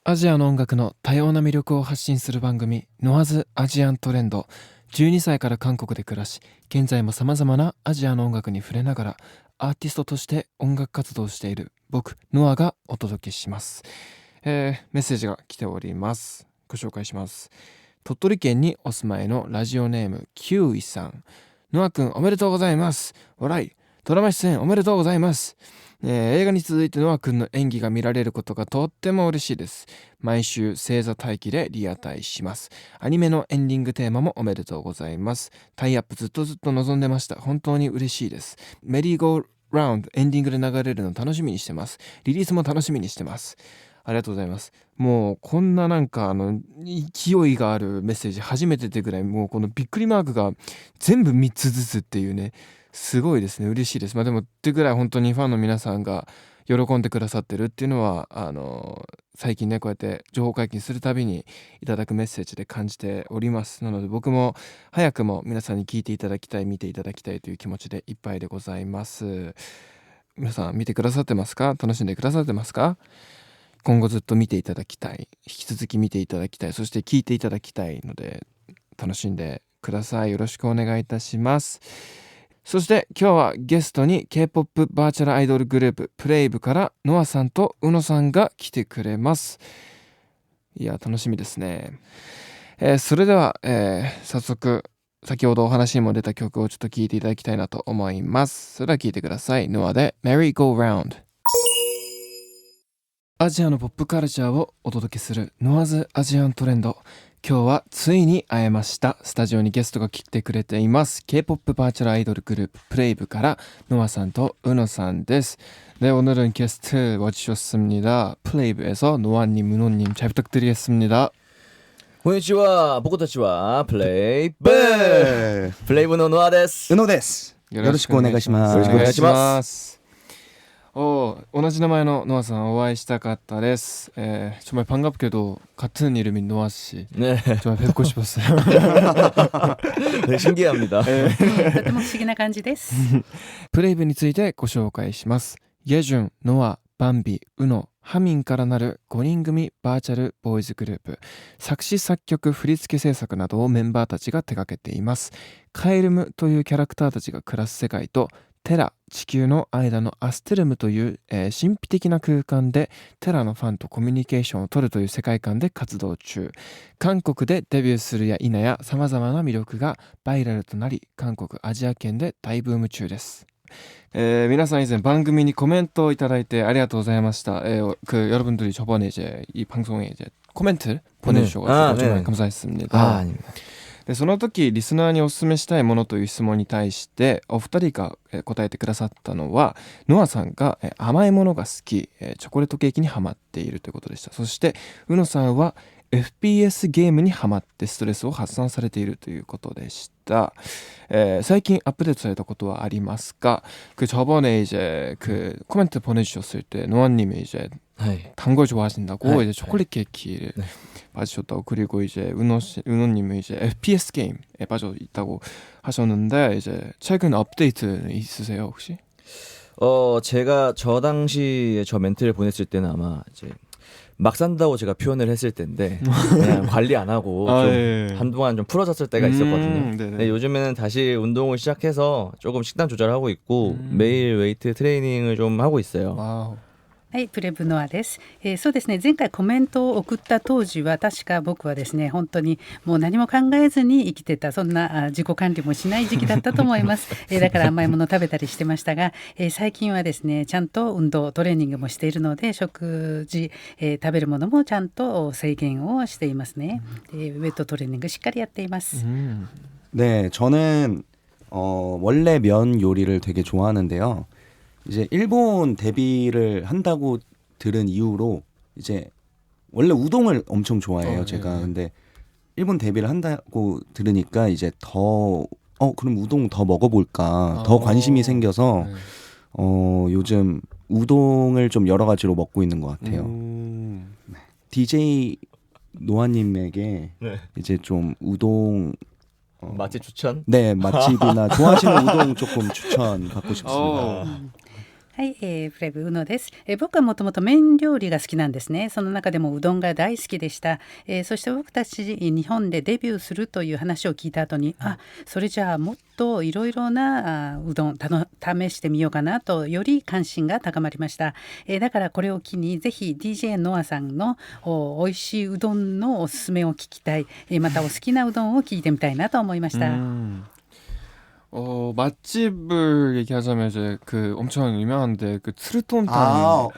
アジアの音楽の多様な魅力を発信する番組ノアズアジアントレンド。12歳から韓国で暮らし、現在も様々なアジアの音楽に触れながらアーティストとして音楽活動をしている僕ノアがお届けします。メッセージが来ております。ご紹介します。鳥取県にお住まいのラジオネームキウイさん。ノアくんおめでとうございます。笑い。ドラマ出演おめでとうございます。映画に続いてノアくんの演技が見られることがとっても嬉しいです。毎週星座待機でリアタイします。アニメのエンディングテーマもおめでとうございます。タイアップずっと望んでました。本当に嬉しいです。メリーゴーラウンドエンディングで流れるの楽しみにしてます。リリースも楽しみにしてます。ありがとうございます。もうこんな勢いがあるメッセージ初めてでぐらい、もうこのびっくりマークが全部3つずつっていうね、すごいですね。嬉しいです。でもってぐらい本当にファンの皆さんが喜んでくださってるっていうのは最近ね、こうやって情報解禁するたびにいただくメッセージで感じております。なので僕も早くも皆さんに聞いていただきたい、見ていただきたいという気持ちでいっぱいでございます。皆さん見てくださってますか？楽しんでくださってますか？今後ずっと見ていただきたい、引き続き見ていただきたい、そして聞いていただきたいので楽しんでください。よろしくお願いいたします。そして今日はゲストに K-POP バーチャルアイドルグループプレイブからノアさんとウノさんが来てくれます。いや楽しみですね。それでは、早速先ほどお話にも出た曲をちょっと聴いていただきたいなと思います。それでは聴いてください。ノアで Merry Go Round。アジアのポップカルチャーをお届けするノアズアジアントレンド。今日はついに会えました。スタジオにゲストが来てくれています。K-POPバーチャルアイドルグループプレイブからノアさんとウノさんです。네, 오늘은 게스트 와주셨습니다. 플레이브에서 노아님, 은호님 잘 부탁드리겠습니다. こんにちは、僕たちはプレイブプレイブのノアです。宇野です。よろしくお願いします。よろしくお願いします。同じ名前のノアさんお会いしたかったです。정말 반갑게도 같은 이름인 노아 씨. 네. 정말 뵙고 싶었어요. 네, 신기합니다. とても不思議な感じです。プレイブについてご紹介します。イェジュン、ノア、バンビ、ウノ、ハミンからなる5人組バーチャルボーイズグループ。作詞作曲振付制作などをメンバーたちが手掛けています。カエルムというキャラクターたちが暮らす世界とテラ、地球の間のアステルムという、神秘的な空間でテラのファンとコミュニケーションを取るという世界観で活動中。韓国でデビューするや否や様々な魅力がバイラルとなり、韓国アジア圏で大ブーム中です。皆さん以前番組にコメントをいただいてありがとうございました。여러분들이 저번에 이 방송에 코멘트 보내주셔가지고 정말 감사했습니다. 아닙니다. でその時リスナーにおすすめしたいものという質問に対してお二人が答えてくださったのは、ノアさんが甘いものが好き、チョコレートケーキにハマっているということでした。そしてウノさんは FPS ゲームにハマってストレスを発散されているということでした。最近アップデートされたことはありますか？저번에 이제 코멘트 보내주셨을 때 노아님이 이제 단 걸 좋아하신다고 이제 초콜릿 케이키를 빠지셨다고, 그리고 이제 은호님은 이제 FPS 게임에 빠져 있다고 하셨는데 이제 최근 업데이트 있으세요 혹시? 제가 저 당시에 저 멘트를 보냈을 때는 아마 이제 막 산다고 제가 표현을 했을 때인데 그냥 관리 안 하고 좀 예. 한동안 좀 풀어졌을 때가 있었거든요. 네네. 네, 요즘에는 다시 운동을 시작해서 조금 식단 조절하고 있고 매일 웨이트 트레이닝을 좀 하고 있어요. 와우. はい、プレブノアです。そうですね、前回コメントを送った当時は確か僕はですね、本当にもう何も考えずに生きてた、そんな自己管理もしない時期だったと思います。だから甘いもの食べたりしてましたが、最近はですね、ちゃんと運動トレーニングもしているので、食事、食べるものもちゃんと制限をしていますね。ウェットトレーニングしっかりやっています。 네, 저는 원래 면 요리를 되게 좋아하는데요. 이제 일본 데뷔를 한다고 들은 이후로 이제 원래 우동을 엄청 좋아해요, 제가. 근데 일본 데뷔를 한다고 들으니까 이제 더 그럼 우동 더 먹어볼까 더 관심이 생겨서 요즘 우동을 좀 여러 가지로 먹고 있는 것 같아요. DJ 노아님에게 이제 좀 우동 맛집 추천? 네, 맛집이나 좋아하시는 우동 조금 추천 받고 싶습니다. はい、プレイブうのです。僕はもともと麺料理が好きなんですね。その中でもうどんが大好きでした。そして僕たち日本でデビューするという話を聞いた後に、それじゃあもっといろいろなうどん試してみようかなとより関心が高まりました。だからこれを機にぜひ DJ ノアさんの美味しいうどんのおすすめを聞きたい、またお好きなうどんを聞いてみたいなと思いました。맛집을 얘기하자면 이제 그 엄청 유명한데 그 트루톤탕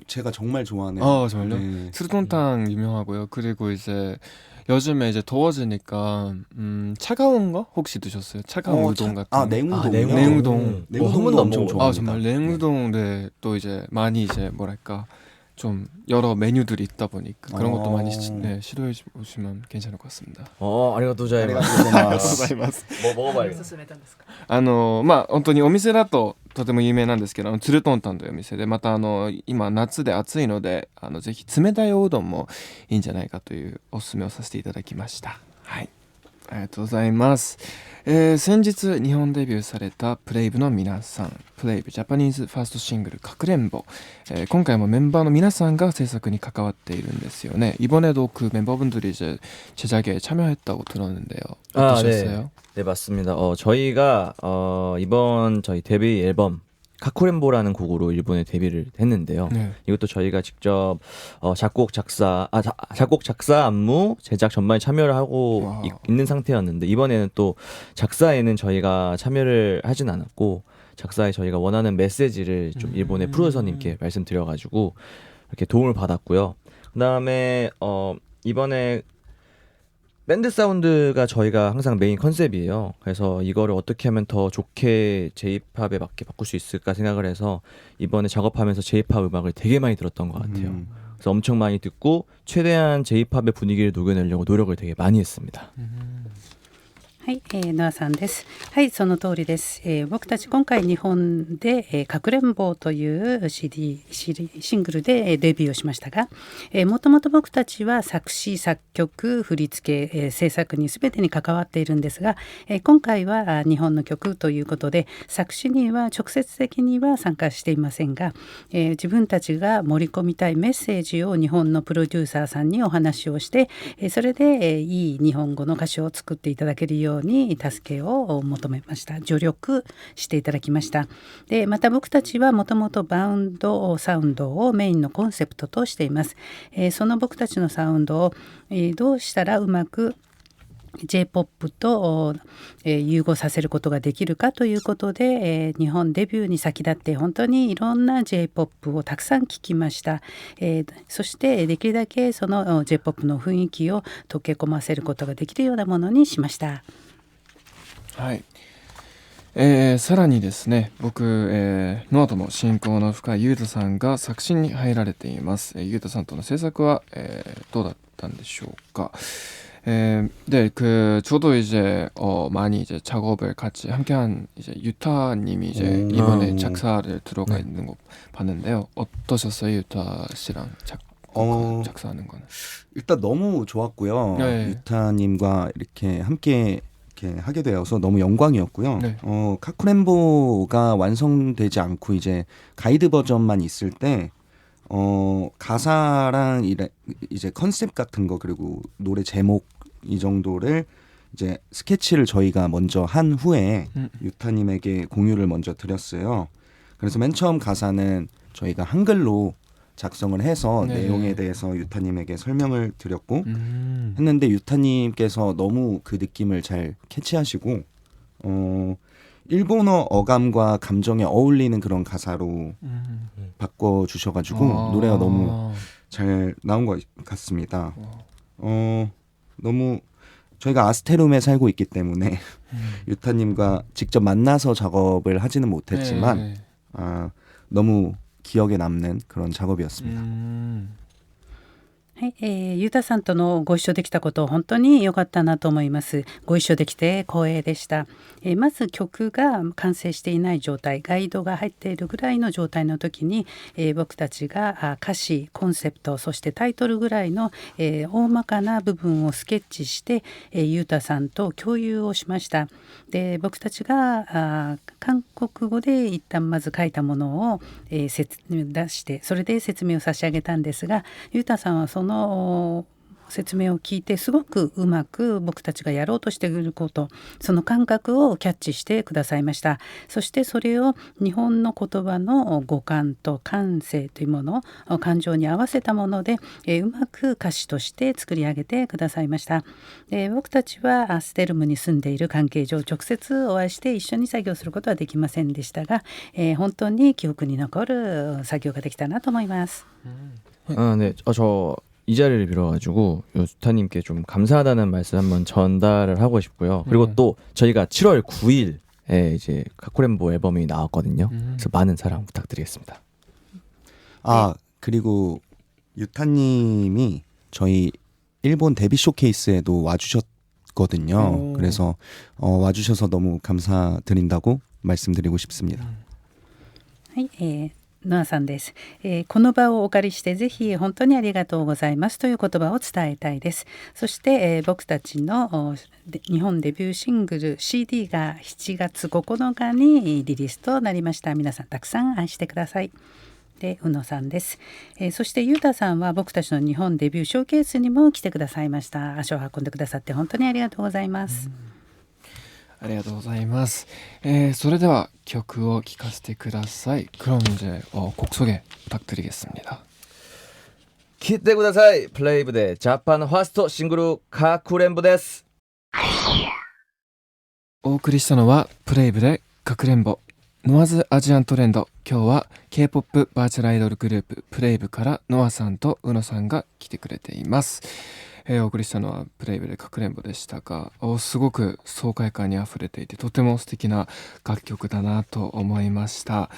제가 정말 좋아하는. 정말요? 네. 트루톤탕 유명하고요. 그리고 이제 요즘에 이제 더워지니까 차가운 거 혹시 드셨어요? 차가운 우동 같은 냉우동. 냉우동. 한 번도 안 엄청 먹어요. 좋아합니다. 정말 냉우동 네, 또 이제 많이 이제 뭐랄까 좀 여러 메뉴들이 있다 보니까 그런 것도 많이 시도해 보시면 괜찮을 것 같습니다. 아리가또 고자이마스. 뭐 먹어봐야겠다. まあ本当にお店だととても有名なんですけど、ツルトンタンというお店で、また今夏で暑いのでぜひ冷たいおうどんもいいんじゃないかというおすすめをさせていただきました。はい、ありがとうございます。先日日本デビューされたプレイブの皆さん、プレイブジャパニーズファーストシングルかくれんぼ、今回もメンバーの皆さんが制作に関わっているんですよね。이번에도 그 멤버분들이 이제 제작에 참여했다고 들었는데요. 어떠셨어요? 네, 맞습니다. 저희가 이번 저희 데뷔 앨범 카쿠렌보라는 곡으로 일본에 데뷔를 했는데요. 네. 이것도 저희가 직접 작곡 작사 안무 제작 전반에 참여를 하고 있는 상태였는데, 이번에는 또 작사에는 저희가 참여를 하진 않았고, 작사에 저희가 원하는 메시지를 좀 일본의 프로듀서님께 말씀드려가지고 이렇게 도움을 받았고요. 그다음에 이번에 밴드 사운드가 저희가 항상 메인 컨셉이에요. 그래서 이거를 어떻게 하면 더 좋게 J-팝에 맞게 바꿀 수 있을까 생각을 해서 이번에 작업하면서 J-팝 음악을 되게 많이 들었던 것 같아요. 그래서 엄청 많이 듣고 최대한 J-팝의 분위기를 녹여내려고 노력을 되게 많이 했습니다. はい、ノアさんです。はい、その通りです。僕たち今回日本で、かくれんぼという シングルで、デビューをしましたが、もともと僕たちは作詞作曲振り付け、制作に全てに関わっているんですが、今回は日本の曲ということで作詞には直接的には参加していませんが、自分たちが盛り込みたいメッセージを日本のプロデューサーさんにお話をして、それで、いい日本語の歌詞を作っていただけるように助けを求めました。助力していただきました。でまた僕たちはもともとバウンドサウンドをメインのコンセプトとしています。その僕たちのサウンドを、どうしたらうまくJ-POP と、融合させることができるかということで、日本デビューに先立って本当にいろんな J-POP をたくさん聴きました。そしてできるだけその J-POP の雰囲気を溶け込ませることができるようなものにしました。はい、さらにですね、僕、ノアとの親交の深いユータさんが作詞に入られています。ユータさんとの制作は、どうだったんでしょうか。네, 저도 이제 많이 이제 작업을 같이 함께한 이제 유타님이 이제 이번에 작사를 들어가 있는 거 봤는데요. 어떠셨어요, 유타 씨랑 작사하는 거는? 일단 너무 좋았고요. 네. 유타님과 이렇게 함께 이렇게 하게 되어서 너무 영광이었고요. 네. 카쿠렌보가 완성되지 않고 이제 가이드 버전만 있을 때 가사랑 이제 컨셉 같은 거 그리고 노래 제목 이 정도를 이제 스케치를 저희가 먼저 한 후에 유타님에게 공유를 먼저 드렸어요. 그래서 맨 처음 가사는 저희가 한글로 작성을 해서 내용에 대해서 유타님에게 설명을 드렸고 했는데 유타님께서 너무 그 느낌을 잘 캐치하시고 일본어 어감과 감정에 어울리는 그런 가사로 바꿔주셔가지고 노래가 너무 잘 나온 것 같습니다. 너무 저희가 아스테룸에 살고 있기 때문에 유타님과 직접 만나서 작업을 하지는 못했지만 너무 기억에 남는 그런 작업이었습니다. はい、ゆうたさんとのご一緒できたこと本当に良かったなと思います。ご一緒できて光栄でした。まず曲が完成していない状態、ガイドが入っているぐらいの状態の時に、僕たちが歌詞、コンセプト、そしてタイトルぐらいの、大まかな部分をスケッチして、ゆうたさんと共有をしました。で、僕たちが韓国語で一旦まず書いたものを、出して、それで説明を差し上げたんですが、ゆうたさんはその説明を聞いてすごくうまく僕たちがやろうとしていること、その感覚をキャッチしてくださいました。そしてそれを日本の言葉の語感と感性というものを感情に合わせたもので、うまく歌詞として作り上げてくださいました。僕たちはステルムに住んでいる関係上直接お会いして一緒に作業することはできませんでしたが、本当に記憶に残る作業ができたなと思います。네, 저 이 자리를 빌어가지고 요스타님께 좀 감사하다는 말씀 한번 전달을 하고 싶고요. 그리고 또 저희가 7월 9일에 이제 카쿠렌보 앨범이 나왔거든요. 그래서 많은 사랑 부탁드리겠습니다. 아, 그리고 유타님이 저희 일본 데뷔 쇼케이스에도 와주셨거든요. 그래서 와주셔서 너무 감사드린다고 말씀드리고 싶습니다. はい、ノアさんです、この場をお借りしてぜひ本当にありがとうございますという言葉を伝えたいです。そして、僕たちの日本デビューシングル CD が7月9日にリリースとなりました。皆さんたくさん愛してください。で、宇野さんです、そしてゆうたさんは僕たちの日本デビューショーケースにも来てくださいました。足を運んでくださって本当にありがとうございます。ありがとうございます。それでは曲を聴かせてください。그럼 이제 곡 소개 부탁드리겠습니다. 기대ください. 플레이브의 자판 화스트 싱글 카쿠렌보です. お送りしたのはプレイブでかくれんぼノアズアジアントレンド。今日は K-POP バーチャルアイドルグループプレイブからノアさんと宇野さんが来てくれています。お送りしたのはプレイブでかくれんぼでしたが、すごく爽快感にあふれていてとても素敵な楽曲だなと思いました。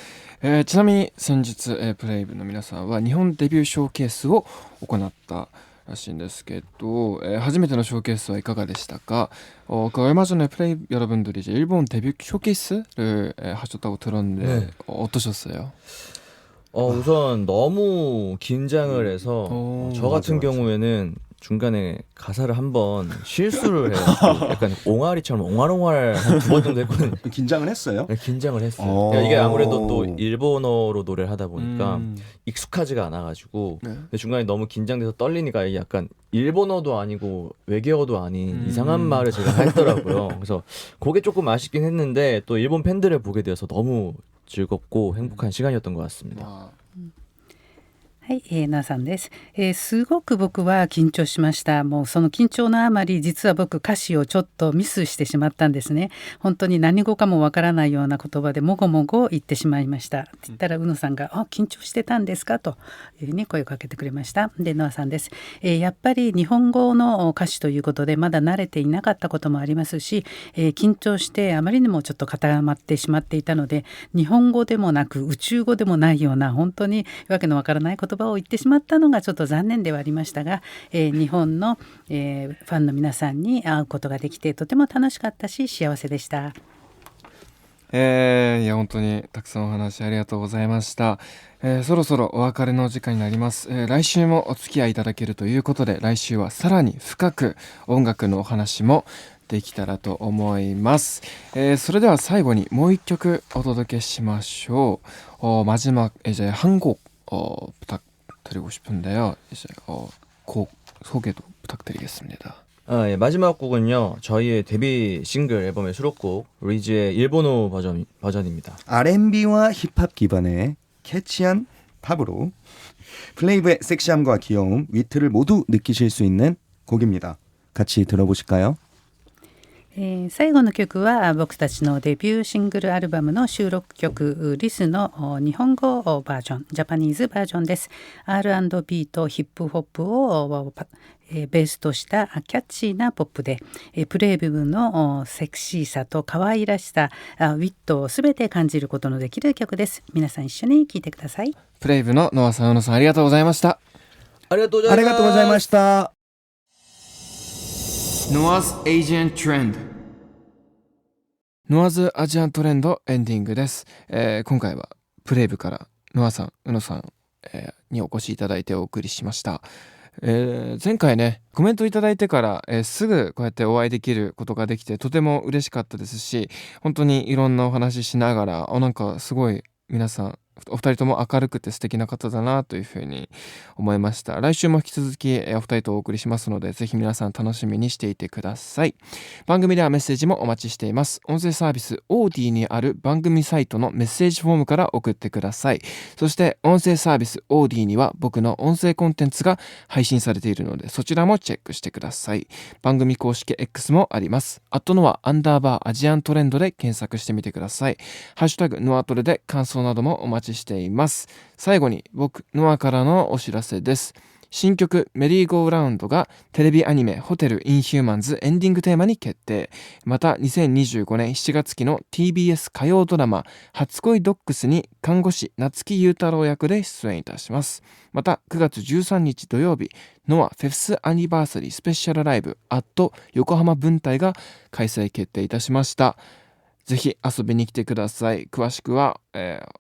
ちなみに先日、プレイブの皆さんは日本デビューショーケースを行ったらしいんですけど、初めてのショーケースはいかがでしたか? 얼마 전에 플레이 여러분들이 이제 일본 데뷔 쇼케이스를 하셨다고 들었는데 네. 어떠셨어요? 우선 너무 긴장을 해서 저 같은 맞아. 경우에는 중간에 가사를 한번 실수를 해요. 약간 옹알이처럼 옹알옹알 한 2번 정도 했거든요. 긴장을 했어요? 네, 긴장을 했어요. 그러니까 이게 아무래도 또 일본어로 노래를 하다 보니까 익숙하지가 않아가지고 네. 근데 중간에 너무 긴장돼서 떨리니까 이게 약간 일본어도 아니고 외계어도 아닌 이상한 말을 제가 했더라고요. 그래서 그게 조금 아쉽긴 했는데 또 일본 팬들을 보게 되어서 너무 즐겁고 행복한 시간이었던 것 같습니다. はい、なさんです、すごく僕は緊張しました。もうその緊張のあまり実は僕歌詞をちょっとミスしてしまったんですね。本当に何語かもわからないような言葉でもごもご言ってしまいましたって言ったら宇野さんが緊張してたんですかというふうに声をかけてくれました。で、ノアさんです、やっぱり日本語の歌詞ということでまだ慣れていなかったこともありますし、緊張してあまりにもちょっと固まってしまっていたので日本語でもなく宇宙語でもないような本当にわけのわからない言葉を言ってしまったのがちょっと残念ではありましたが、日本の、ファンの皆さんに会うことができてとても楽しかったし幸せでした。いや本当にたくさんお話ありがとうございました。そろそろお別れの時間になります。来週もお付き合いいただけるということで来週はさらに深く音楽のお話もできたらと思います。それでは最後にもう一曲お届けしましょう。마지막 이제 한 곡 부탁드리고 싶은데요. 이제 곡 소개도 부탁드리겠습니다. 예, 마지막 곡은요 저희의 데뷔 싱글 앨범의 수록곡 리즈의 일본어 버전입니다. R&B와 힙합 기반의 캐치한 팝으로 플레이브의 섹시함과 귀여움, 위트를 모두 느끼실 수 있는 곡입니다. 같이 들어보실까요? 最後の曲は僕たちのデビューシングルアルバムの収録曲リスの日本語バージョン、ジャパニーズバージョンです。 R&B とヒップホップをベースとしたキャッチーなポップでプレイ部分のセクシーさと可愛らしさ、ウィットをすべて感じることのできる曲です。皆さん一緒に聴いてください。プレイブのノアさん、宇野さんありがとうございました。ありがとうございます。ありがとうございました。Noah's Asian Trend ノアズアジアントレンドエンディングです。今回はプレイ部からノアさん、宇野さん、にお越しいただいてお送りしました。前回ねコメントいただいてから、すぐこうやってお会いできることができてとても嬉しかったですし、本当にいろんなお話ししながらなんかすごい皆さんお二人とも明るくて素敵な方だなというふうに思いました。来週も引き続き、お二人とお送りしますので、ぜひ皆さん楽しみにしていてください。番組ではメッセージもお待ちしています。音声サービス Audi にある番組サイトのメッセージフォームから送ってください。そして音声サービス Audi には僕の音声コンテンツが配信されているので、そちらもチェックしてください。番組公式 X もあります。@アンダーバーアジアントレンドで検索してみてください。ハッシュタグノアトレで感想などもお待ちしています。最後に僕ノアからのお知らせです。新曲メリーゴーラウンドがテレビアニメホテルインヒューマンズエンディングテーマに決定。また2025年7月期の TBS 火曜ドラマ初恋ドックスに看護師夏木優太郎役で出演いたします。また9月13日土曜日ノアフェフスアニバーサリースペシャルライブ横浜分隊が開催決定いたしました。ぜひ遊びに来てください。詳しくは、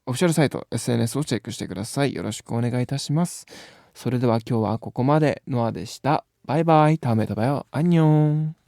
オフィシャルサイト SNS をチェックしてください。よろしくお願いいたします。それでは今日はここまで。ノアでした。バイバイ。다음에 또 봐요。 안녕。